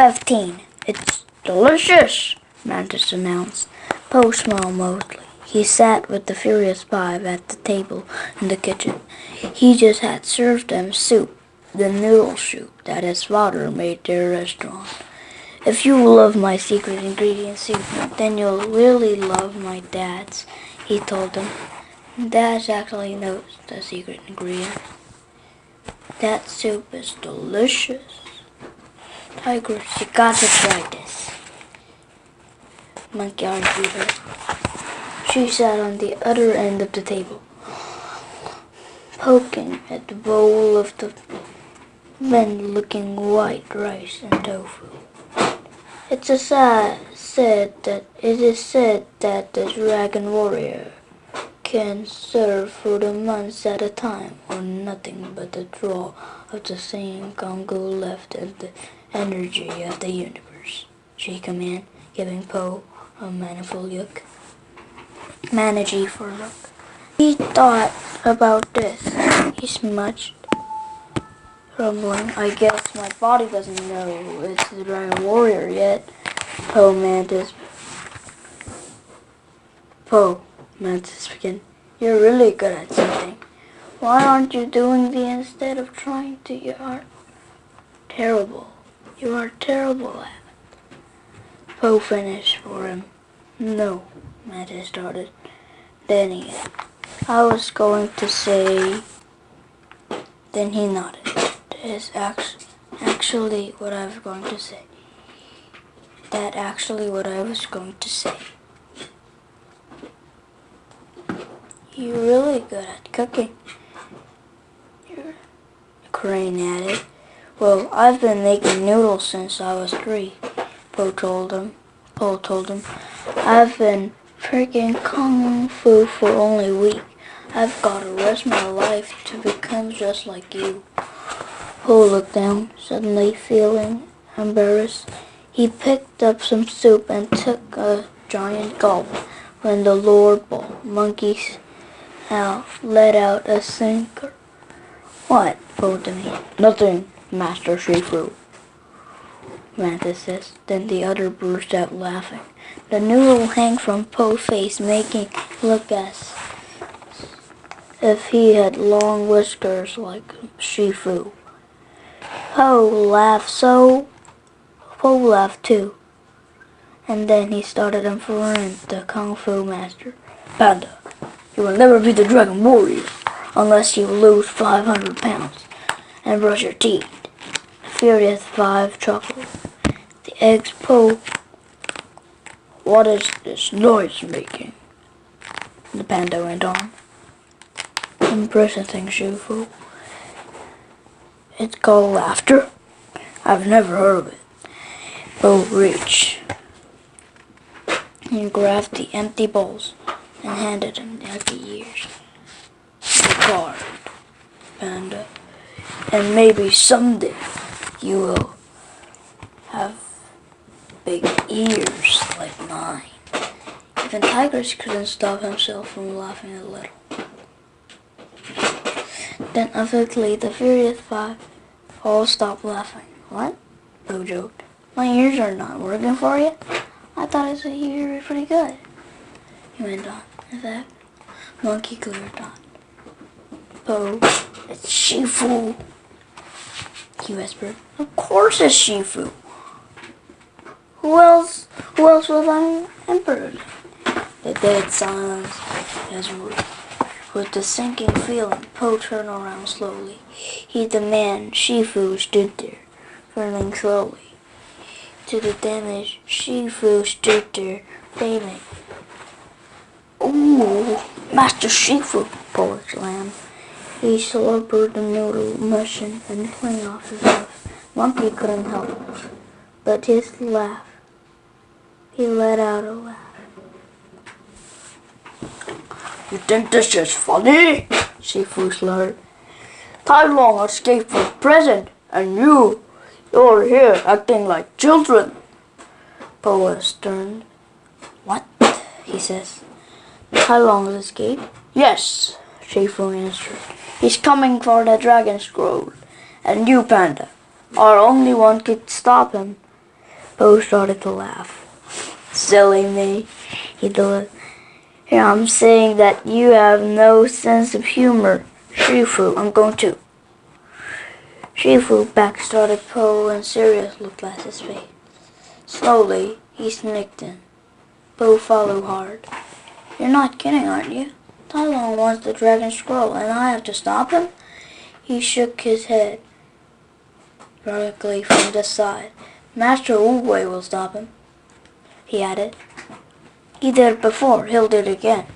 15. It's delicious, Mantis announced. Po smiled mostly. He sat with the Furious Five at the table in the kitchen. He just had served them soup, the noodle soup that his father made their restaurant. If you love my secret ingredient soup, then you'll really love my dad's, he told them. Dad actually knows the secret ingredient. That soup is delicious. Tiger, you got to try this. Monkey argued her. She sat on the other end of the table, poking at the bowl of the then-looking white rice and tofu. It is said that the dragon warrior can serve for the months at a time, or nothing but the draw of the same Congo left and the energy of the universe, she commanded, giving Po a manful look. He thought about this. He smudged, rumbling. I guess my body doesn't know it's the dragon warrior yet. Po Mantis began. You're really good at something. Why aren't you doing the instead of trying to? You are terrible. You are terrible at it. Po finished for him. No, Mantis started. Then he I was going to say. Then he nodded. That actually what I was going to say. That actually what I was going to say. You're really good at cooking. Crane added. Well, I've been making noodles since I was 3, Po told him. I've been freaking kung fu for only a week. I've got to risk my life to become just like you. Po looked down, suddenly feeling embarrassed. He picked up some soup and took a giant gulp when the Lord Bull monkeys let out a sinker. What? Po demanded. Nothing, Master Shifu, Mantis says. Then the other burst out laughing. The noodle hung from Po's face, making him look as if he had long whiskers like Shifu. Po laughed too. And then he started imploring the Kung Fu master. Panda, you will never be the Dragon Warrior unless you lose 500 pounds and brush your teeth. The Furious Five chuckled. The eggs Po. What is this noise making? The panda went on. Impressive, Shifu. It's called laughter. I've never heard of it. Po reached and grabbed the empty bowls and handed him the empty ears. Carved, Panda, and maybe someday you will have big ears like mine. Even Tigers couldn't stop himself from laughing a little. Then abruptly the Furious Five all stopped laughing. What? Po joked. My ears are not working for you? I thought I said you were pretty good. He went on. In fact, Monkey cleared on. Po, it's Shifu, he whispered. Of course it's Shifu. Who else was I Emperor? The dead silence as word. With the sinking feeling, Po turned around slowly. The man, Shifu, stood there, turning slowly. To the damage, Shifu stood there, failing. Ooh, Master Shifu, Po exclaimed. He slurped the noodle mushing and clean off his mouth. Monkey couldn't help but his laugh. He let out a laugh. You think this is funny? Shifu slurred. Tai Long escaped from prison, and you're here acting like children. Po was stern. What? He says. Tai Long escaped? Yes, Shifu answered. He's coming for the dragon scroll, and you, Panda, are only one could stop him. Po started to laugh. Silly me, he delivered. Here I'm saying that you have no sense of humor. Shifu, I'm going to. Shifu back-started Po and serious looked at his face. Slowly, he sneaked in. Po followed hard. You're not kidding, aren't you? Tai Long wants the dragon scroll, and I have to stop him? He shook his head vertically from the side. Master Wu Wei will stop him, he added. He did it before, he'll do it again.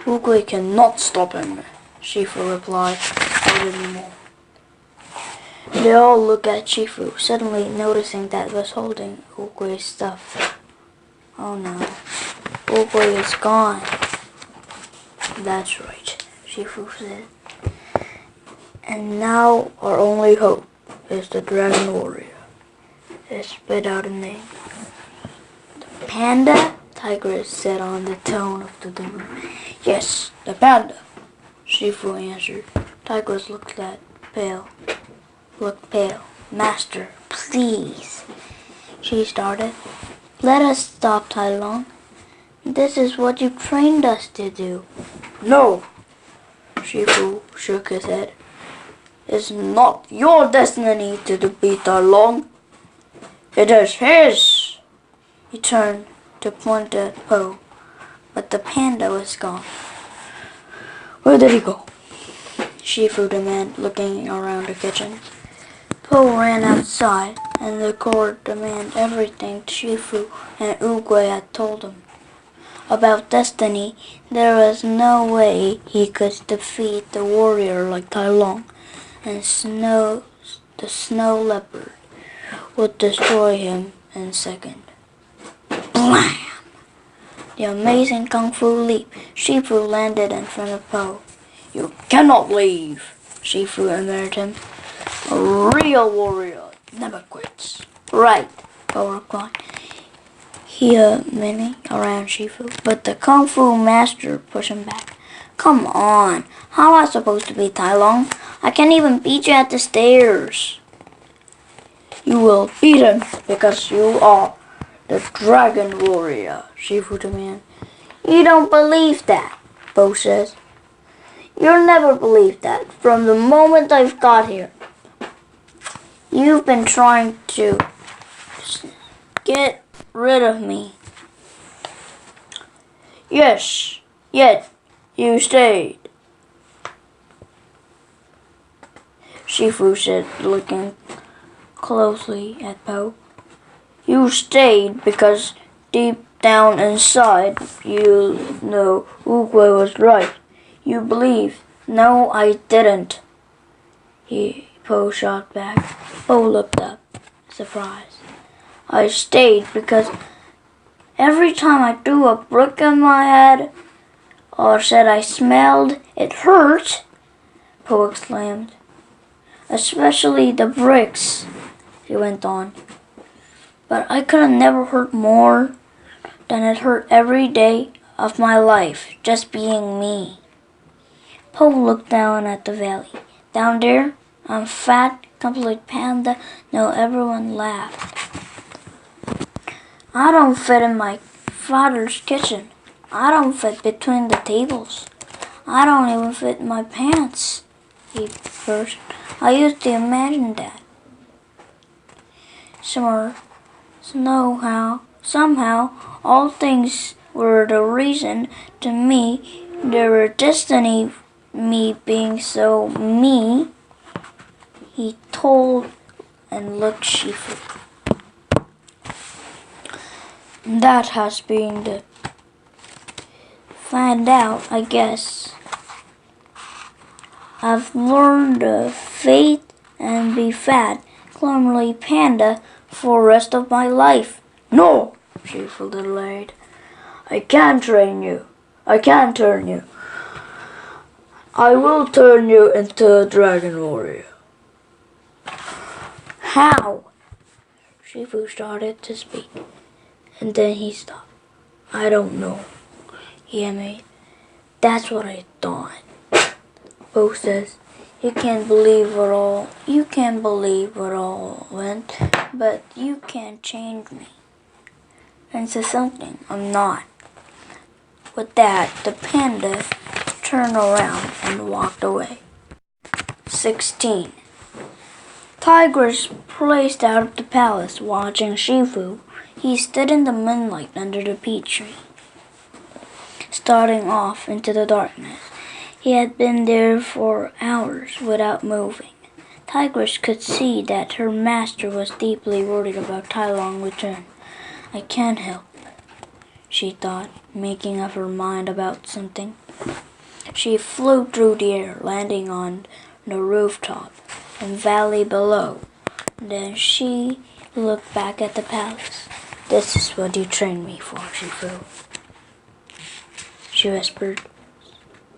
Wu Wei cannot stop him, Shifu replied, not anymore. They all looked at Shifu, suddenly noticing that was holding Wu Wei's stuff. Oh no, Wu Wei is gone. That's right, Shifu said. And now our only hope is the Dragon Warrior. He spit out a name. The panda? Tigress said on the tone of the demon. Yes, the panda, Shifu answered. Tigress looked pale. Master, please, she started. Let us stop Tai Long. This is what you trained us to do. No, Shifu shook his head. It's not your destiny to defeat Tai Long. It is his. He turned to point at Po, but the panda was gone. Where did he go? Shifu demanded, looking around the kitchen. Po ran outside, and the court demanded everything Shifu and Wu Wei had told him. About destiny, there was no way he could defeat the warrior like Tai Long, and the snow leopard would destroy him in a second. Blam! The amazing kung fu leap. Shifu landed in front of Po. You cannot leave, Shifu admired him. A real warrior never quits. Right, Po replied. He mini around Shifu, but the kung fu master pushed him back. Come on, how am I supposed to beat Tai Long? I can't even beat you at the stairs. You will beat him because you are the Dragon Warrior, Shifu demanded. You don't believe that, Po says. You'll never believe that from the moment I've got here. You've been trying to get rid of me. Yes, yet you stayed, Shifu said, looking closely at Po. You stayed because deep down inside you know Wu Wei was right. You believe. No, I didn't. Po shot back. Po looked up, surprised. I stayed because every time I threw a brick on my head or said I smelled, it hurt, Po exclaimed. Especially the bricks, he went on. But I could have never hurt more than it hurt every day of my life, just being me. Po looked down at the valley. Down there, I'm fat, complete panda. No, everyone laughed. I don't fit in my father's kitchen. I don't fit between the tables. I don't even fit in my pants, he burst. I used to imagine that. Somehow, all things were the reason to me. They were destiny, me being so me, he told and looked Shifu. That has been the find out, I guess. I've learned to fate and be fat, clumsy panda for the rest of my life. No, Shifu delayed. I can't train you. I can't turn you. I will turn you into a Dragon Warrior. How? Shifu started to speak, and then he stopped. I don't know, he admitted. That's what I thought. Po says, You can't believe what all went, but you can't change me into something I'm not. With that, the panda turned around and walked away. 16. Tigers placed out of the palace watching Shifu. He stood in the moonlight under the peach tree, starting off into the darkness. He had been there for hours without moving. Tigress could see that her master was deeply worried about Tai Long's return. I can't help, she thought, making up her mind about something. She flew through the air, landing on the rooftop and valley below. Then she looked back at the palace. This is what you trained me for, Shifu, she whispered.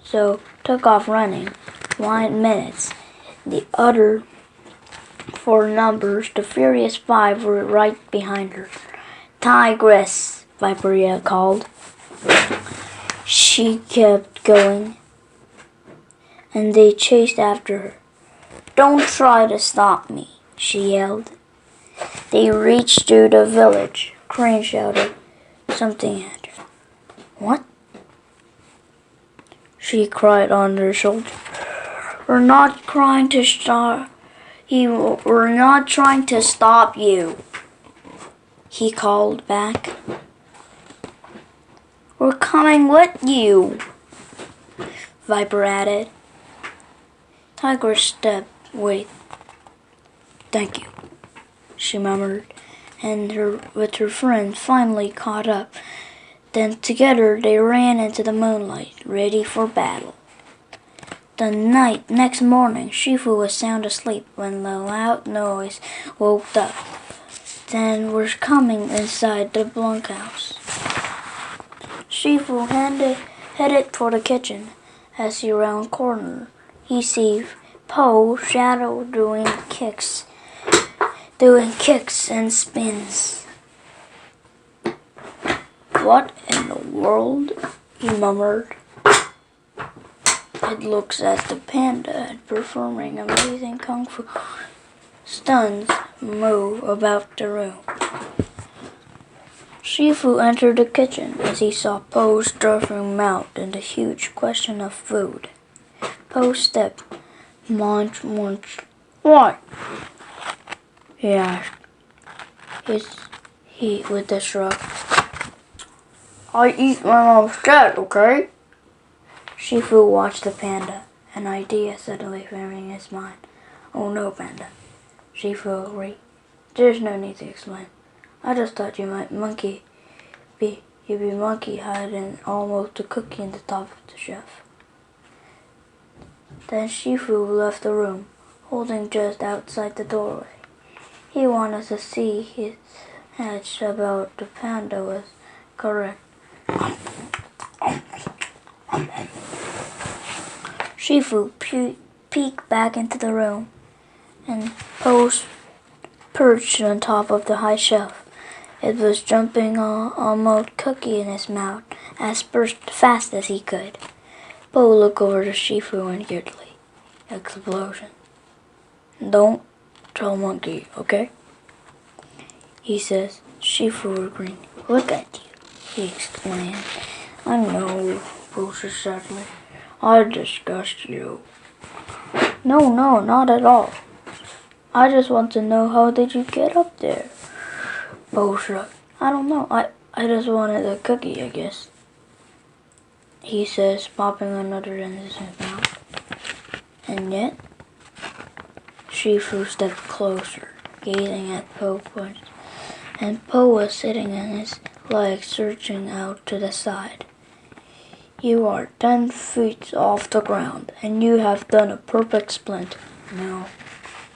So took off running. 1 minute. The other 4 numbers, the Furious 5, were right behind her. Tigress, Viperia called. She kept going, and they chased after her. Don't try to stop me, she yelled. They reached through the village. Crane shouted something at her. What? She cried on their shoulder. We're not trying to stop you, he called back. We're coming with you, Viper added. Tiger stepped. Wait. Thank you, she murmured, and with her friends finally caught up. Then together they ran into the moonlight, ready for battle. The next morning, Shifu was sound asleep when the loud noise woke up. Then were coming inside the bunkhouse. Shifu headed for the kitchen. As he round the corner, he sees Poe's shadow doing kicks and spins. What in the world? He murmured. It looks as the panda had performing amazing kung fu stunts move about the room. Shifu entered the kitchen as he saw Poe's stuffing mouth in the huge question of food. Poe stepped. Munch, munch. What? He asked. He with a shrug. I eat my mom's cat, okay? Shifu watched the panda, an idea suddenly forming in his mind. Oh no, panda, Shifu agreed. There's no need to explain. I just thought you might be monkey hiding almost a cookie in the top of the shelf. Then Shifu left the room, holding just outside the doorway. He wanted to see his hedge about the panda was correct. Shifu peeked back into the room, and Poe perched on top of the high shelf. It was jumping almost cookie in his mouth as fast as he could. Poe looked over to Shifu and weirdly. Explosion. Don't tell monkey, okay? He says. Shifu agreed. Look at you, he exclaimed. I know, Poe said sadly. I disgust you. No, not at all. I just want to know how did you get up there? Poe shrugged. I don't know. I just wanted a cookie, I guess. He says, popping another in his mouth. And yet, Shifu stepped closer, gazing at Poe, and Poe was sitting on his legs, searching out to the side. You are 10 feet off the ground, and you have done a perfect splint. No,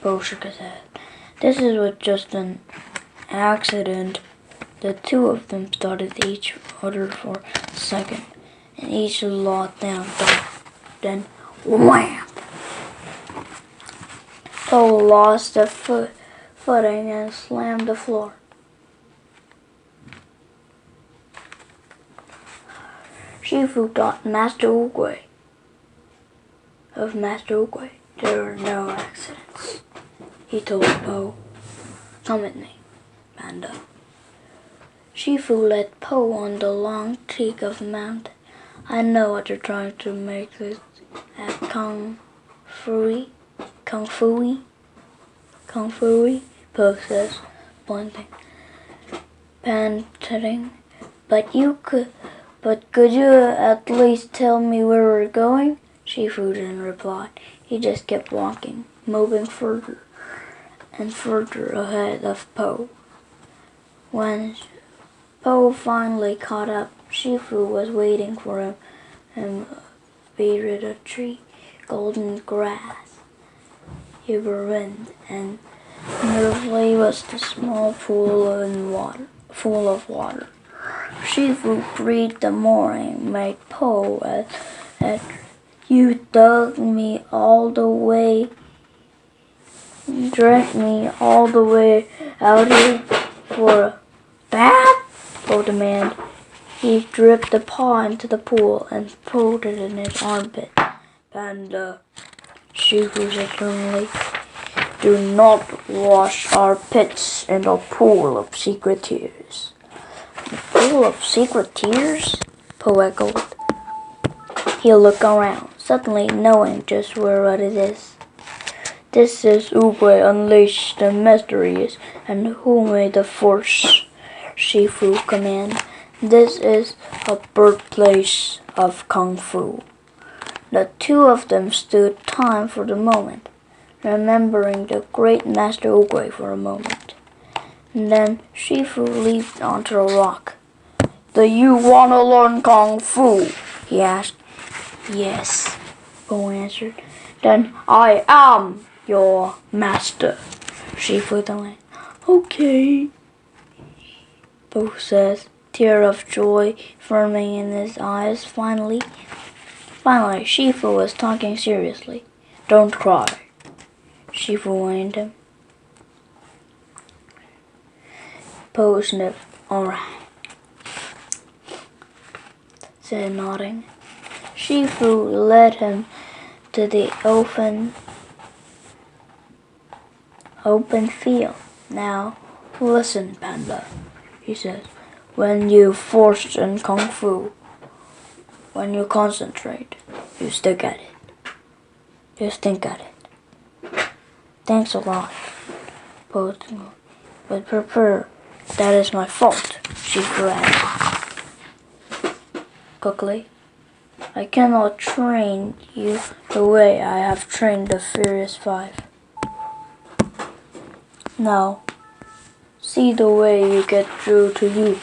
Poe shook his head. This was just an accident. The two of them started each other for a second, and each locked down. Then, wham! Poe lost the footing and slammed the floor. Shifu thought Master Oogway. There are no accidents, he told Po. Come with me, Panda. Shifu led Po on the long cheek of the mountain. I know what you're trying to make this at Kung Fui, Po says, pointing, panting. But could you at least tell me where we're going? Shifu didn't reply. He just kept walking, moving further and further ahead of Po. When Po finally caught up, Shifu was waiting for him behind a tree, golden grass, silver wind, and nearly was the small pool full of water. Shifu breathed more and made Po at you dragged me all the way out here for a bath? Po demanded. He dipped a paw into the pool and pulled it in his armpit. Panda, Shifu said firmly, do not wash our pits in a pool of secret tears. A pool of secret tears? Po echoed. He looked around, suddenly knowing just where it is. This is Oogway unleashed the mysteries, and who made the force? Shifu commanded. This is a birthplace of Kung Fu. The two of them stood time for the moment, remembering the great Master Oogway for a moment. And then Shifu leaped onto a rock. Do you want to learn Kung Fu? He asked. Yes, Po answered. Then I am your master, Shifu told. Okay, Po says, tear of joy forming in his eyes. Finally, Shifu was talking seriously. Don't cry, Shifu warned him. Po sniffed. All right, said nodding. Shifu led him to the open field. Now, listen, Panda, he said. When you force in Kung Fu, when you concentrate, you stick at it. Just think at it. Thanks a lot, Po. But prepare. That is my fault, Shifu added quickly. I cannot train you the way I have trained the Furious Five. Now, see the way you get through to you.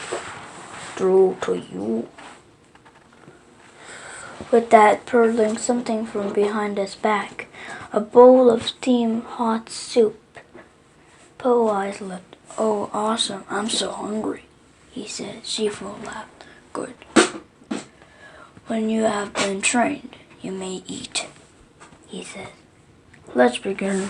With that, purling something from behind his back, a bowl of steamed hot soup. Po eyes lit. Oh, awesome! I'm so hungry, he said. Shifu laughed. Good. When you have been trained, you may eat, he said. Let's begin.